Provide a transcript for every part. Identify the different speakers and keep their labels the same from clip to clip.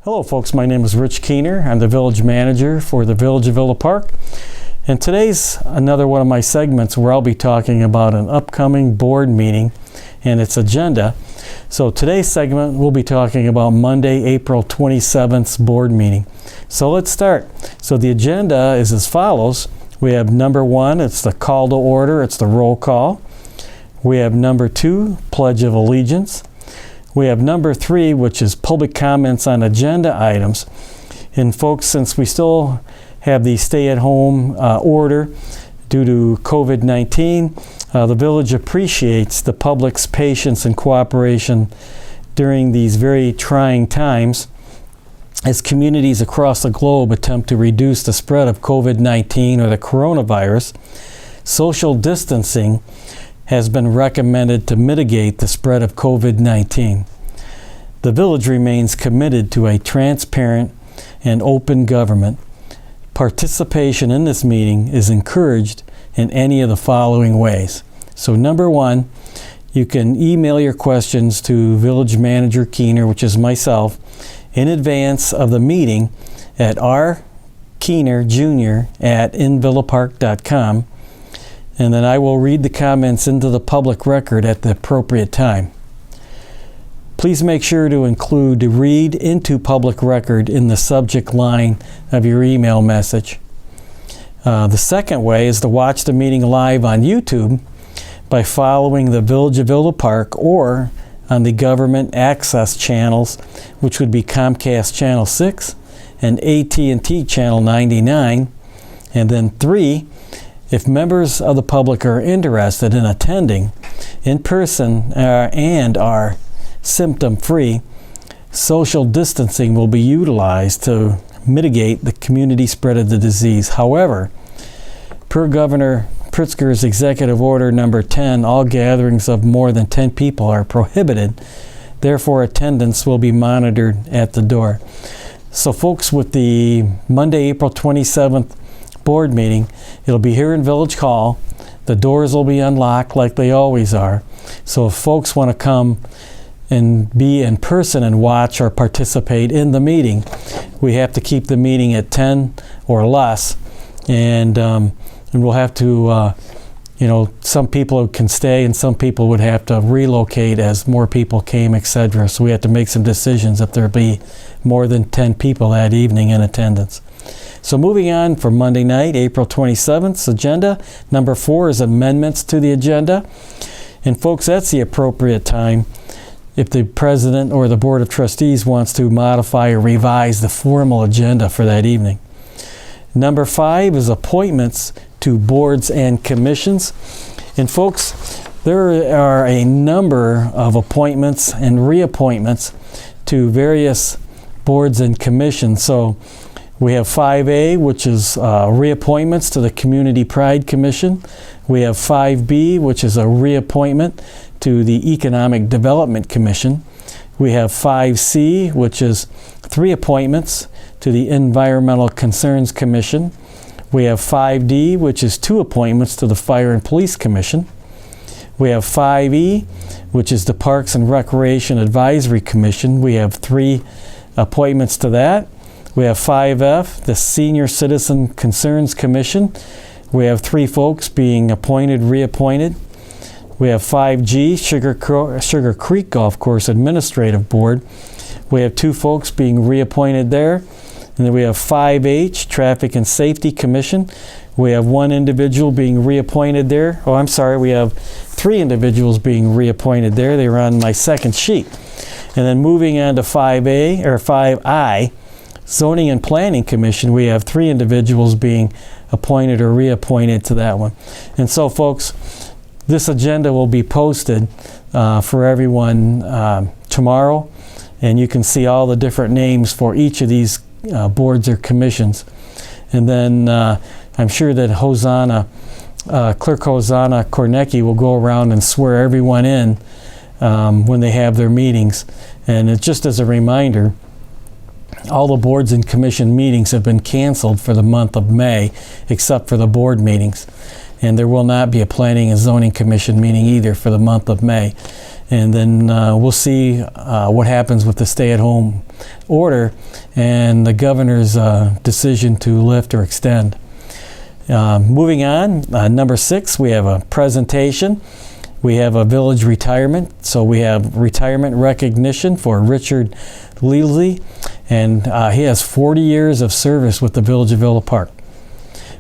Speaker 1: Hello folks, my name is Rich Keener. I'm the Village Manager for the Village of Villa Park. And today's another one of my segments where I'll be talking about an upcoming board meeting and its agenda. So today's segment we'll be talking about Monday, April 27th's board meeting. So let's start. So the agenda is as follows. We have number 1, it's the call to order, it's the roll call. We have number 2, Pledge of Allegiance. We have number 3, which is public comments on agenda items. And folks, since we still have the stay-at-home order due to COVID-19, the village appreciates the public's patience and cooperation during these very trying times as communities across the globe attempt to reduce the spread of COVID-19 or the coronavirus. Social distancing has been recommended to mitigate the spread of COVID-19. The village remains committed to a transparent and open government. Participation in this meeting is encouraged in any of the following ways. So number 1, you can email your questions to Village Manager Keener, which is myself, in advance of the meeting at rkeenerjr@invillapark.com. And then I will read the comments into the public record at the appropriate time. Please make sure to include read into public record in the subject line of your email message. The second way is to watch the meeting live on YouTube by following the Village of Villa Park or on the government access channels, which would be Comcast Channel 6 and AT&T Channel 99. And then 3, if members of the public are interested in attending in person and are symptom-free, social distancing will be utilized to mitigate the community spread of the disease. However, per Governor Pritzker's Executive Order number 10, all gatherings of more than 10 people are prohibited. Therefore, attendance will be monitored at the door. So folks, with the Monday, April 27th board meeting, it'll be here in Village Hall. The doors will be unlocked like they always are. So if folks want to come and be in person and watch or participate in the meeting, we have to keep the meeting at 10 or less. And we'll have to, some people can stay and some people would have to relocate as more people came, etc. So we have to make some decisions if there'll be more than 10 people that evening in attendance. So moving on for Monday night, April 27th's agenda. Number 4 is amendments to the agenda. And folks, that's the appropriate time if the president or the board of trustees wants to modify or revise the formal agenda for that evening. Number 5 is appointments to boards and commissions. And folks, there are a number of appointments and reappointments to various boards and commissions. So we have 5A, which is reappointments to the Community Pride Commission. We have 5B, which is a reappointment to the Economic Development Commission. We have 5C, which is 3 appointments to the Environmental Concerns Commission. We have 5D, which is 2 appointments to the Fire and Police Commission. We have 5E, which is the Parks and Recreation Advisory Commission. We have 3 appointments to that. We have 5F, the Senior Citizen Concerns Commission. We have 3 folks being appointed, reappointed. We have 5G, Sugar Creek Golf Course Administrative Board. We have 2 folks being reappointed there. And then we have 5H, Traffic and Safety Commission. We have 1 individual being reappointed there. Oh, I'm sorry, we have 3 individuals being reappointed there. They were on my second sheet. And then moving on to 5A or 5I, Zoning and Planning Commission, we have 3 individuals being appointed or reappointed to that one. And so folks, this agenda will be posted for everyone tomorrow, and you can see all the different names for each of these boards or commissions. And then I'm sure that Clerk Hosanna Kornecki will go around and swear everyone in when they have their meetings. And it's just as a reminder, all the boards and commission meetings have been canceled for the month of May, except for the board meetings. and there will not be a Planning and Zoning Commission meeting either for the month of May. And then we'll see what happens with the stay-at-home order and the governor's decision to lift or extend. Moving on, number 6, we have a presentation. We have a village retirement. So we have retirement recognition for Richard Leasley, and he has 40 years of service with the Village of Villa Park.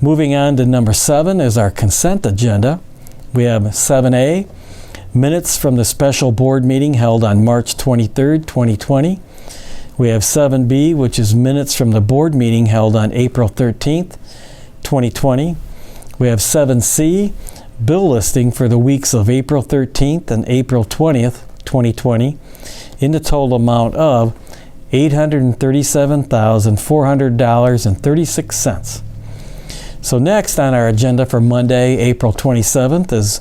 Speaker 1: Moving on to number 7 is our consent agenda. We have 7A, minutes from the special board meeting held on March 23rd, 2020. We have 7B, which is minutes from the board meeting held on April 13th, 2020. We have 7C, bill listing for the weeks of April 13th and April 20th, 2020, in the total amount of $837,400.36. So next on our agenda for Monday, April 27th is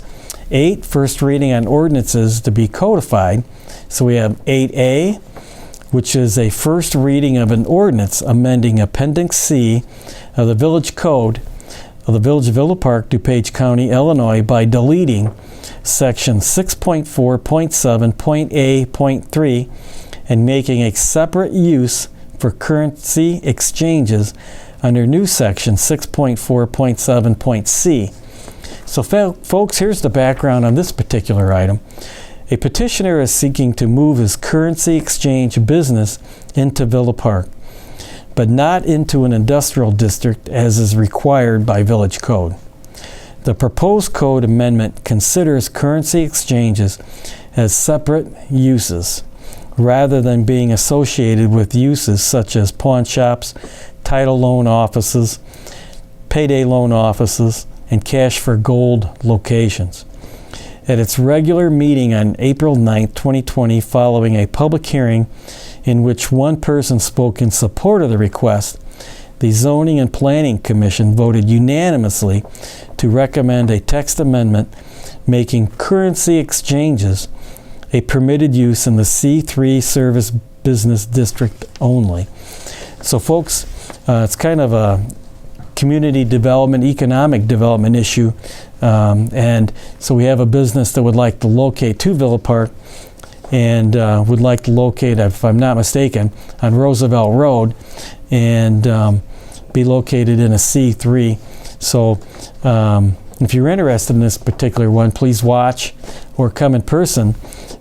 Speaker 1: 8, first reading on ordinances to be codified. So we have 8A, which is a first reading of an ordinance amending Appendix C of the Village Code of the Village of Villa Park, DuPage County, Illinois, by deleting Section 6.4.7.A.3 and making a separate use for currency exchanges under new Section 6.4.7.C. So folks, here's the background on this particular item. A petitioner is seeking to move his currency exchange business into Villa Park, but not into an industrial district as is required by Village Code. The proposed code amendment considers currency exchanges as separate uses, rather than being associated with uses such as pawn shops, title loan offices, payday loan offices, and cash for gold locations. At its regular meeting on April 9, 2020, following a public hearing in which one person spoke in support of the request, the Zoning and Planning Commission voted unanimously to recommend a text amendment making currency exchanges a permitted use in the C3 Service Business District only. So folks, it's kind of a community development, economic development issue. And so we have a business that would like to locate to Villa Park and would like to locate, if I'm not mistaken, on Roosevelt Road and be located in a C3. So if you're interested in this particular one, please watch or come in person.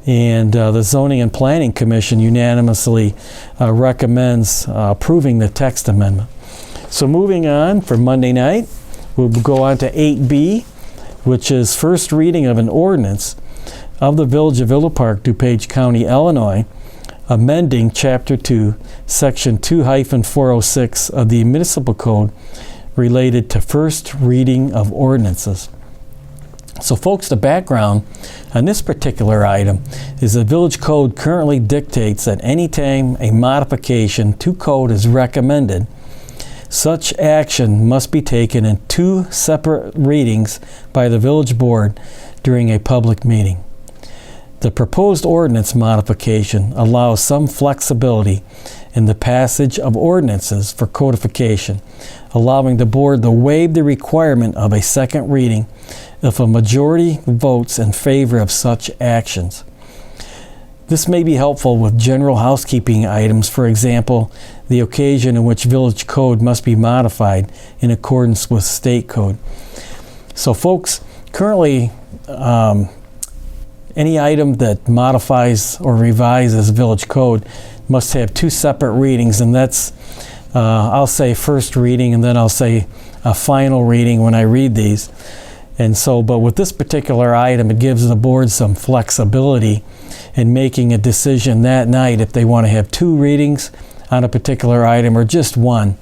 Speaker 1: And the Zoning and Planning Commission unanimously recommends approving the text amendment. So moving on for Monday night, we'll go on to 8B, which is first reading of an ordinance of the Village of Villa Park, DuPage County, Illinois, amending Chapter 2, Section 2-406 of the Municipal Code related to first reading of ordinances. So folks, the background on this particular item is the Village Code currently dictates that any time a modification to code is recommended, such action must be taken in 2 separate readings by the Village Board during a public meeting. The proposed ordinance modification allows some flexibility in the passage of ordinances for codification, allowing the Board to waive the requirement of a second reading if a majority votes in favor of such actions. This may be helpful with general housekeeping items, for example, the occasion in which Village Code must be modified in accordance with state code. So folks, currently any item that modifies or revises Village Code must have 2 separate readings, and that's, I'll say first reading, and then I'll say a final reading when I read these. And so, but with this particular item, it gives the board some flexibility in making a decision that night if they want to have 2 readings on a particular item or just 1.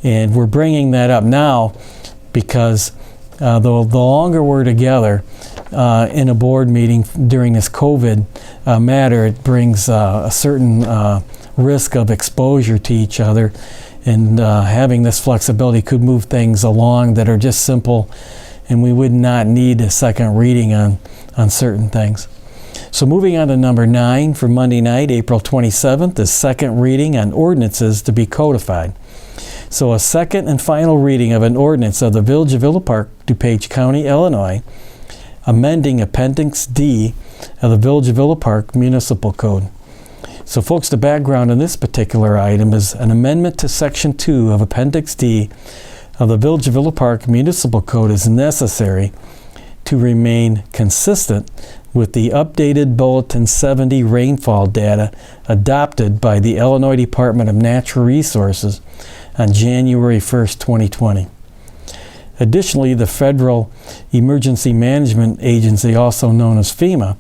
Speaker 1: And we're bringing that up now because the longer we're together in a board meeting during this COVID matter, it brings a certain risk of exposure to each other. And having this flexibility could move things along that are just simple, and we would not need a second reading on certain things. So moving on to number 9 for Monday night, April 27th, is second reading on ordinances to be codified. So a second and final reading of an ordinance of the Village of Villa Park, DuPage County, Illinois, amending Appendix D of the Village of Villa Park Municipal Code. So folks, the background on this particular item is an amendment to Section 2 of Appendix D of the Village of Villa Park Municipal Code is necessary to remain consistent with the updated Bulletin 70 rainfall data adopted by the Illinois Department of Natural Resources on January 1st, 2020. Additionally, the Federal Emergency Management Agency, also known as FEMA,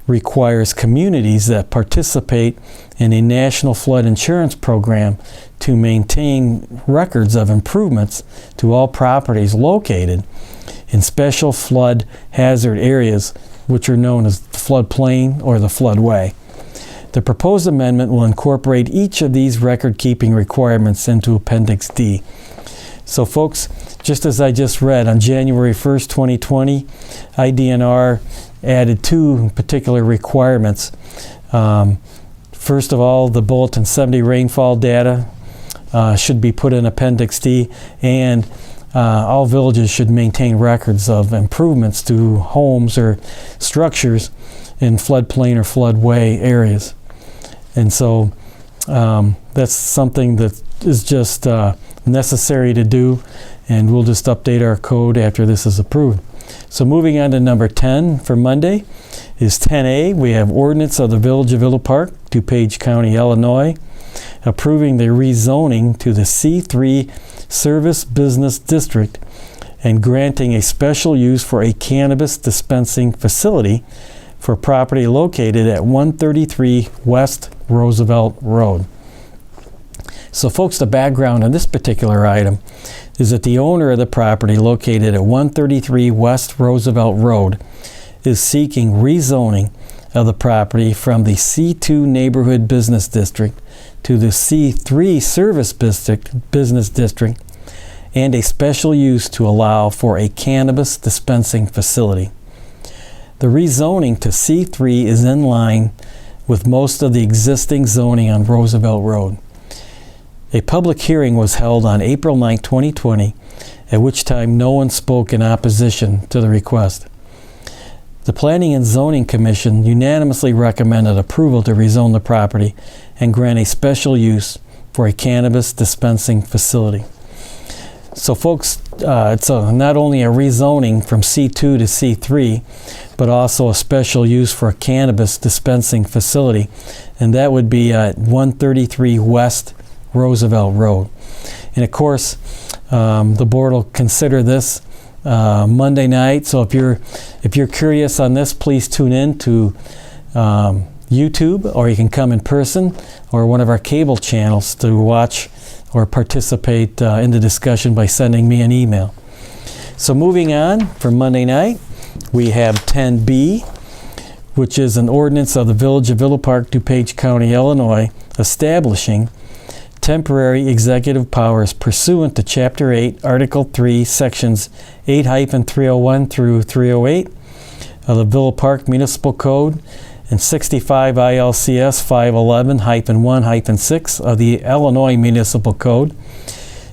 Speaker 1: requires communities that participate in a national flood insurance program to maintain records of improvements to all properties located in special flood hazard areas, which are known as the floodplain or the floodway. The proposed amendment will incorporate each of these record-keeping requirements into Appendix D. So folks, just as I just read, on January 1st, 2020, IDNR added two particular requirements. First of all, the Bulletin 70 rainfall data should be put in Appendix D, and all villages should maintain records of improvements to homes or structures in floodplain or floodway areas. And so that's something that is just necessary to do, and we'll just update our code after this is approved. So moving on to number 10 for Monday is 10A. We have ordinance of the Village of Villa Park, DuPage County, Illinois, approving the rezoning to the C3 Service Business District and granting a special use for a cannabis dispensing facility for property located at 133 West Roosevelt Road. So folks, the background on this particular item is that the owner of the property located at 133 West Roosevelt Road is seeking rezoning of the property from the C2 Neighborhood Business District to the C3 Service Business District and a special use to allow for a cannabis dispensing facility. The rezoning to C3 is in line with most of the existing zoning on Roosevelt Road. A public hearing was held on April 9, 2020, at which time no one spoke in opposition to the request. The Planning and Zoning Commission unanimously recommended approval to rezone the property and grant a special use for a cannabis dispensing facility. So folks, it's not only a rezoning from C2 to C3, but also a special use for a cannabis dispensing facility, and that would be at 133 West Roosevelt Road. And of course, the board will consider this Monday night. So if you're curious on this, please tune in to YouTube, or you can come in person or one of our cable channels to watch or participate in the discussion by sending me an email. So moving on, for Monday night, we have 10B, which is an ordinance of the Village of Villa Park, DuPage County, Illinois, establishing temporary executive powers pursuant to Chapter 8, Article 3, Sections 8-301 through 308 of the Villa Park Municipal Code and 65 ILCS 511-1-6 of the Illinois Municipal Code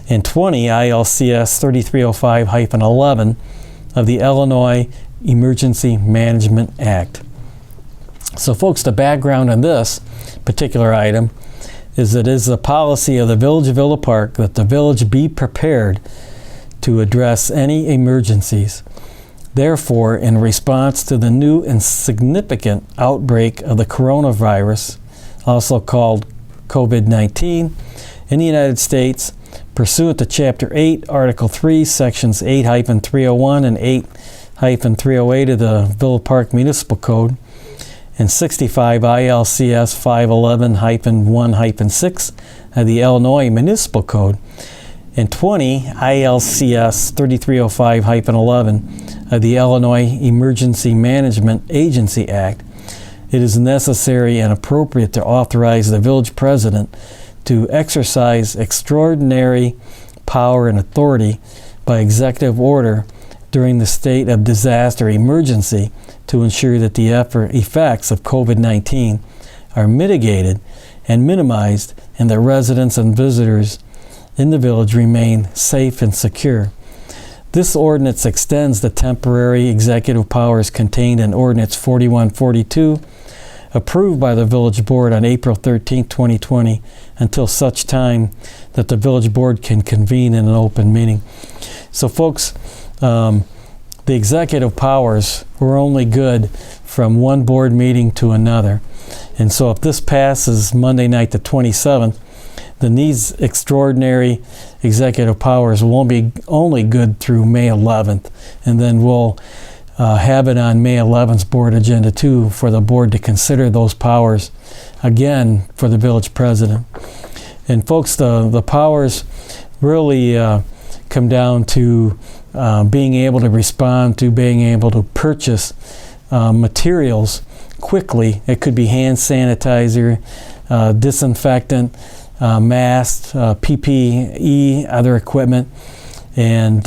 Speaker 1: and 20 ILCS 3305-11 of the Illinois Emergency Management Act. So folks, the background on this particular item is that it is the policy of the Village of Villa Park that the village be prepared to address any emergencies. Therefore, in response to the new and significant outbreak of the coronavirus, also called COVID-19, in the United States, pursuant to Chapter 8, Article 3, Sections 8-301 and 8-308 of the Villa Park Municipal Code, and 65 ILCS 511-1-6 of the Illinois Municipal Code, and 20 ILCS 3305-11 of the Illinois Emergency Management Agency Act, it is necessary and appropriate to authorize the village president to exercise extraordinary power and authority by executive order during the state of disaster emergency to ensure that the effects of COVID-19 are mitigated and minimized, and that residents and visitors in the village remain safe and secure. This ordinance extends the temporary executive powers contained in Ordinance 4142, approved by the Village Board on April 13, 2020, until such time that the Village Board can convene in an open meeting. So folks, the executive powers were only good from one board meeting to another. And so if this passes Monday night the 27th, then these extraordinary executive powers won't be only good through May 11th, and then we'll have it on May 11th's board agenda too for the board to consider those powers again for the village president. And folks, the powers really come down to being able to respond to being able to purchase materials quickly. It could be hand sanitizer, disinfectant, masks, PPE, other equipment, and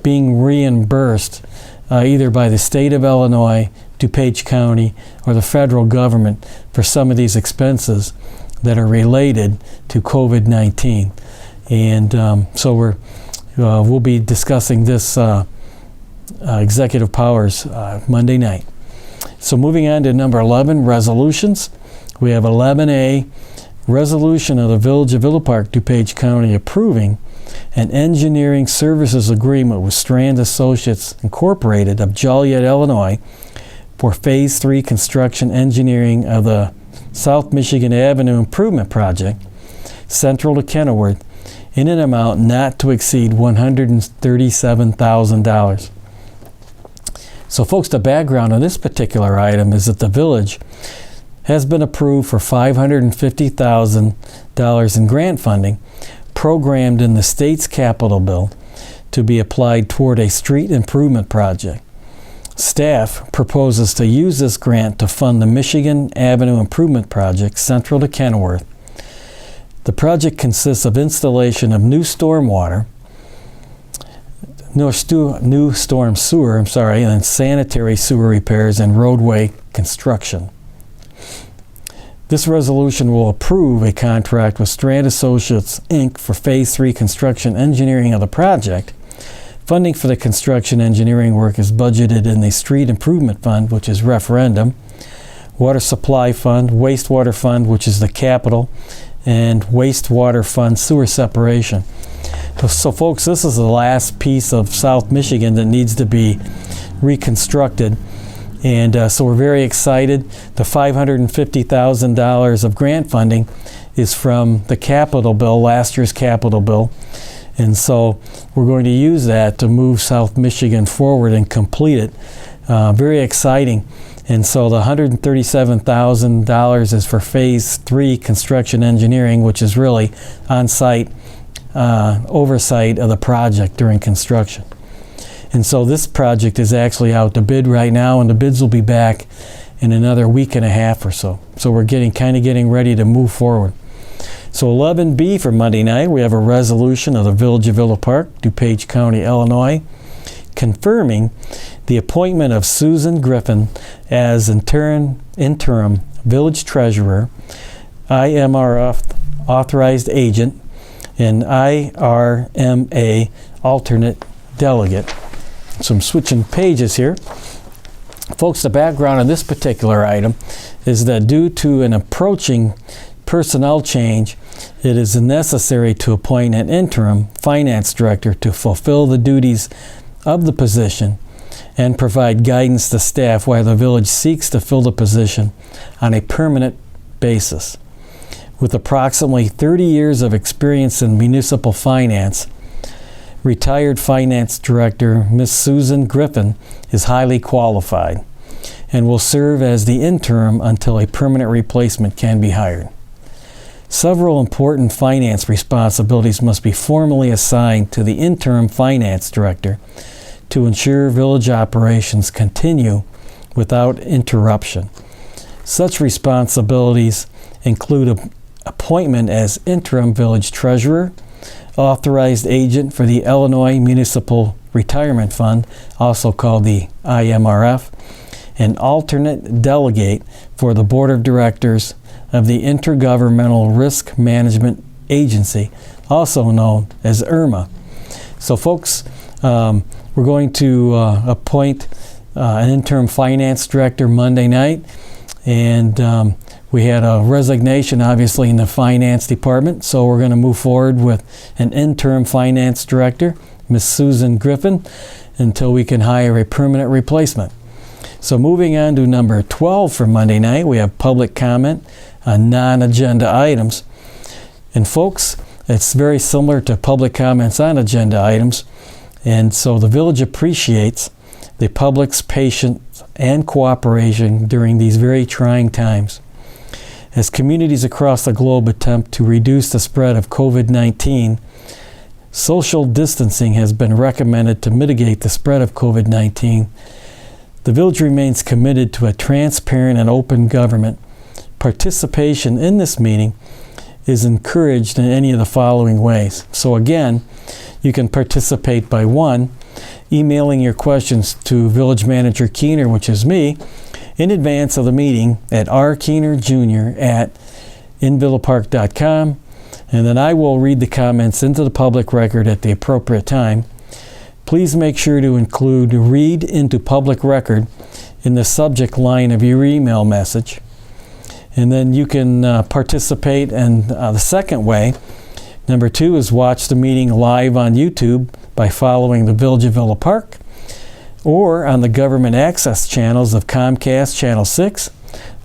Speaker 1: being reimbursed either by the state of Illinois, DuPage County, or the federal government for some of these expenses that are related to COVID-19. And so we'll be discussing this executive powers Monday night. So moving on to number 11, resolutions. We have 11A, resolution of the Village of Villa Park, DuPage County, approving an engineering services agreement with Strand Associates Incorporated of Joliet, Illinois, for Phase 3 construction engineering of the South Michigan Avenue Improvement Project, central to Kenilworth, in an amount not to exceed $137,000. So folks, the background on this particular item is that the village has been approved for $550,000 in grant funding programmed in the state's capital bill to be applied toward a street improvement project. Staff proposes to use this grant to fund the Michigan Avenue Improvement Project central to Kenilworth. The project consists of installation of new storm sewer, and sanitary sewer repairs and roadway construction. This resolution will approve a contract with Strand Associates, Inc. for Phase 3 construction engineering of the project. Funding for the construction engineering work is budgeted in the Street Improvement Fund, which is referendum, Water Supply Fund, Wastewater Fund, which is the capital, and Wastewater Fund sewer separation. So folks, this is the last piece of South Michigan that needs to be reconstructed. And so we're very excited. The $550,000 of grant funding is from the capital bill, last year's capital bill. And so we're going to use that to move South Michigan forward and complete it. Very exciting. And so the $137,000 is for Phase 3 construction engineering, which is really on-site oversight of the project during construction. And so this project is actually out to bid right now, and the bids will be back in another week and a half or so. So we're getting ready to move forward. So 11B for Monday night, we have a resolution of the Village of Villa Park, DuPage County, Illinois, confirming the appointment of Susan Griffin as interim village treasurer, IMRF authorized agent, and IRMA alternate delegate. So I'm switching pages here. Folks, the background on this particular item is that due to an approaching personnel change, it is necessary to appoint an interim finance director to fulfill the duties of the position and provide guidance to staff while the village seeks to fill the position on a permanent basis. With approximately 30 years of experience in municipal finance, retired finance director Ms. Susan Griffin is highly qualified and will serve as the interim until a permanent replacement can be hired. Several important finance responsibilities must be formally assigned to the interim finance director to ensure village operations continue without interruption. Such responsibilities include appointment as interim village treasurer, authorized agent for the Illinois Municipal Retirement Fund, also called the IMRF, and alternate delegate for the Board of Directors of the Intergovernmental Risk Management Agency, also known as Irma. So folks, we're going to appoint an interim finance director Monday night, and we had a resignation obviously in the finance department, so we're going to move forward with an interim finance director, Miss Susan Griffin, until we can hire a permanent replacement. So moving on to number 12 for Monday night, we have public comment on non-agenda items. And folks, it's very similar to public comments on agenda items, and so the village appreciates the public's patience and cooperation during these very trying times. As communities across the globe attempt to reduce the spread of COVID-19, social distancing has been recommended to mitigate the spread of COVID-19. The village remains committed to a transparent and open government. Participation in this meeting is encouraged in any of the following ways. So again, you can participate by one, emailing your questions to Village Manager Keener, which is me, in advance of the meeting at rkeenerjr@invillapark.com, and then I will read the comments into the public record at the appropriate time. Please make sure to include "read into public record" in the subject line of your email message. And then you can participate in the second way. Number 2 is watch the meeting live on YouTube by following the Village of Villa Park, or on the government access channels of Comcast Channel 6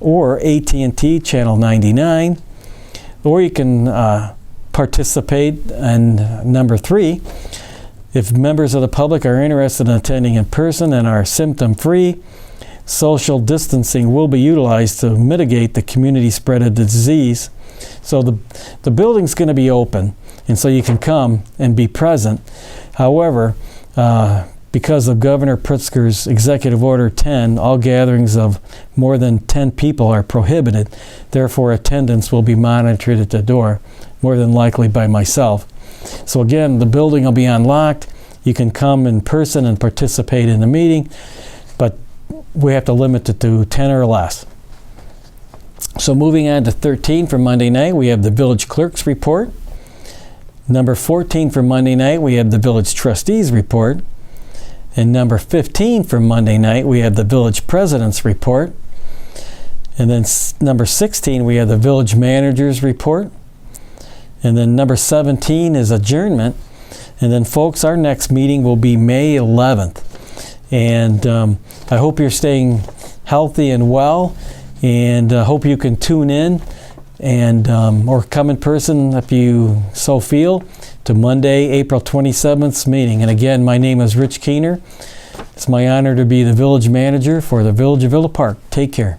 Speaker 1: or AT&T Channel 99. Or you can participate in number 3. If members of the public are interested in attending in person and are symptom-free, social distancing will be utilized to mitigate the community spread of the disease. So the building's going to be open, and so you can come and be present. However, because of Governor Pritzker's Executive Order 10, all gatherings of more than 10 people are prohibited. Therefore, attendance will be monitored at the door, more than likely by myself. So again, the building will be unlocked. You can come in person and participate in the meeting, but we have to limit it to 10 or less. So moving on to 13 for Monday night, we have the Village Clerk's Report. Number 14 for Monday night, we have the Village Trustees Report. And number 15 for Monday night, we have the Village President's Report. And then number 16, we have the Village Manager's Report. And then number 17 is adjournment. And then folks, our next meeting will be May 11th. And I hope you're staying healthy and well, and hope you can tune in and or come in person if you so feel to Monday, April 27th's meeting. And again, my name is Rich Keener. It's my honor to be the village manager for the Village of Villa Park. Take care.